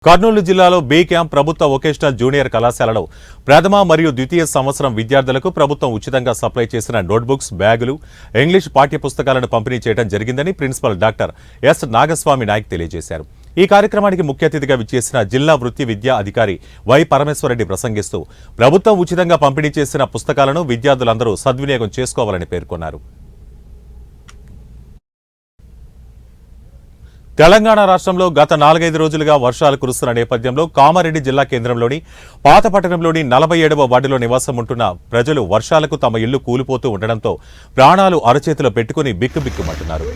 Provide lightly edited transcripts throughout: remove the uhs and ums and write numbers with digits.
కర్నూలు జిల్లాలో B camp ప్రభుత్వ vocational junior కళాశాలలో ప్రథమ మరియు ద్వితీయ సంవత్సరం విద్యార్థులకు ప్రభుత్వం ఉచితంగా సప్లై చేసిన నోట్బుక్స్, బ్యాగులు, ఇంగ్లీష్ పాఠ్యపుస్తకాలను పంపిణీ చేయడం జరిగిందని principal doctor S Nagaswamy Naik తెలియజేశారు. ఈ కార్యక్రమానికి ముఖ్య అతిథిగా విచ్చేసిన జిల్లా వృత్తి విద్యా అధికారి వై పరమేశ్వరరెడ్డి ప్రసంగిస్తూ ప్రభుత్వం ఉచితంగా పంపిణీ చేసిన పుస్తకాలను విద్యార్థులందరూ సద్వినియోగం చేసుకోవాలని పేర్కొన్నారు. తెలంగాణ రాష్ట్రంలో గత 4-5 రోజులుగా వర్షాలు కురుస్తున్న నేపథ్యంలో కామారెడ్డి జిల్లా కేంద్రంలోని పాతపట్టణంలోని 47వ వార్డులో నివాసం ఉంటున్న ప్రజలు వర్షాలకు తమ ఇళ్లు కూలిపోతూ ఉండడంతో ప్రాణాలు అరచేతిలో పెట్టుకుని బిక్కుబిక్కుమంటున్నారు.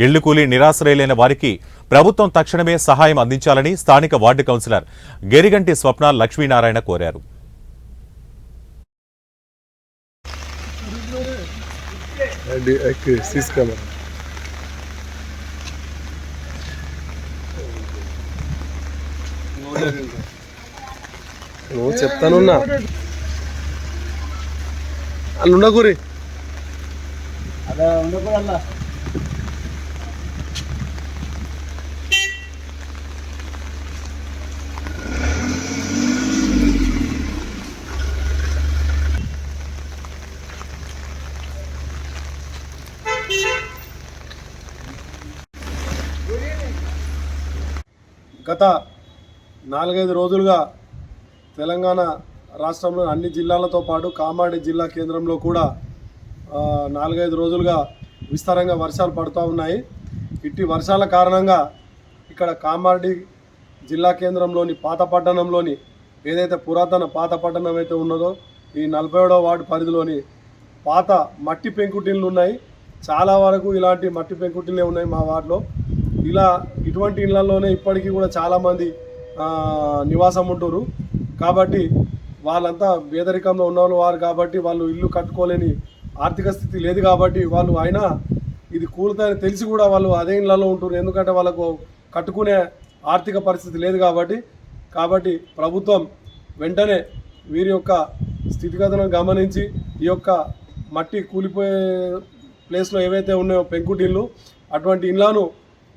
ఇళ్లు కూలి నిరాశ్రయులైన వారికి ప్రభుత్వం తక్షణమే సహాయం అందించాలని స్థానిక వార్డు కౌన్సిలర్ గెరిగంటి స్వప్న లక్ష్మీనారాయణ కోరారు. నువ్వు చెప్తానున్నా అల్లుండకూరి గత 4-5 రోజులుగా తెలంగాణ రాష్ట్రంలో అన్ని జిల్లాలతో పాటు కామారెడ్డి జిల్లా కేంద్రంలో కూడా 4-5 రోజులుగా విస్తారంగా వర్షాలు పడుతూ ఉన్నాయి. ఇట్టి వర్షాల కారణంగా ఇక్కడ కామారెడ్డి జిల్లా కేంద్రంలోని పాతపట్టణంలోని ఏదైతే పురాతన పాతపట్టణం అయితే ఉన్నదో ఈ 47వ వార్డు పరిధిలోని పాత మట్టి పెంకుటిళ్ళు ఉన్నాయి. చాలా వరకు ఇలాంటి మట్టి పెంకుటిళ్ళే ఉన్నాయి మా వార్డులో. ఇటువంటి ఇళ్లలోనే ఇప్పటికీ కూడా చాలామంది నివాసం ఉంటారు. కాబట్టి వాళ్ళంతా పేదరికంలో ఉన్నవారు కాబట్టి వాళ్ళు ఇల్లు కట్టుకోలేని ఆర్థిక స్థితి లేదు కాబట్టి వాళ్ళు అయినా ఇది కూలుతాయని తెలిసి కూడా వాళ్ళు అదే ఇళ్లలో ఉంటారు. ఎందుకంటే వాళ్ళకు కట్టుకునే ఆర్థిక పరిస్థితి లేదు కాబట్టి ప్రభుత్వం వెంటనే వీరి యొక్క స్థితిగతులను గమనించి ఈ యొక్క మట్టి కూలిపోయే ప్లేస్లో ఏవైతే ఉన్నాయో పెంకుటిళ్ళు అటువంటి ఇళ్లను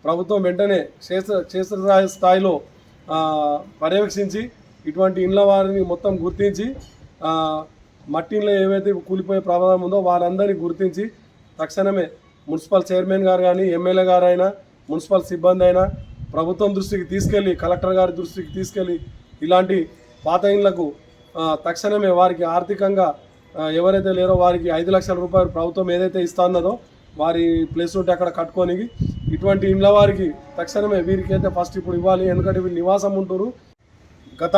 ప్రభుత్వం వెంటనే క్షేత్రస్థాయి స్థాయిలో పర్యవేక్షించి ఇటువంటి ఇండ్ల వారిని మొత్తం గుర్తించి మట్టి ఇండ్లు ఏవైతే కూలిపోయే ప్రమాదం ఉందో వారందరినీ గుర్తించి తక్షణమే మున్సిపల్ చైర్మన్ గారు కానీ ఎమ్మెల్యే గారు అయినా మున్సిపల్ సిబ్బంది అయినా ప్రభుత్వం దృష్టికి తీసుకెళ్ళి కలెక్టర్ గారి దృష్టికి తీసుకెళ్ళి ఇలాంటి పాత ఇండ్లకు తక్షణమే వారికి ఆర్థికంగా ఎవరైతే లేరో వారికి 5 లక్షల రూపాయలు ప్రభుత్వం ఏదైతే ఇస్తున్నదో వారి ప్లేస్ ఉంటే అక్కడ కట్టుకోనికి ఇటువంటి ఇండ్ల వారికి తక్షణమే వీరికైతే ఫస్ట్ ఇప్పుడు ఇవ్వాలి. ఎందుకంటే వీళ్ళు నివాసం ఉంటారు. గత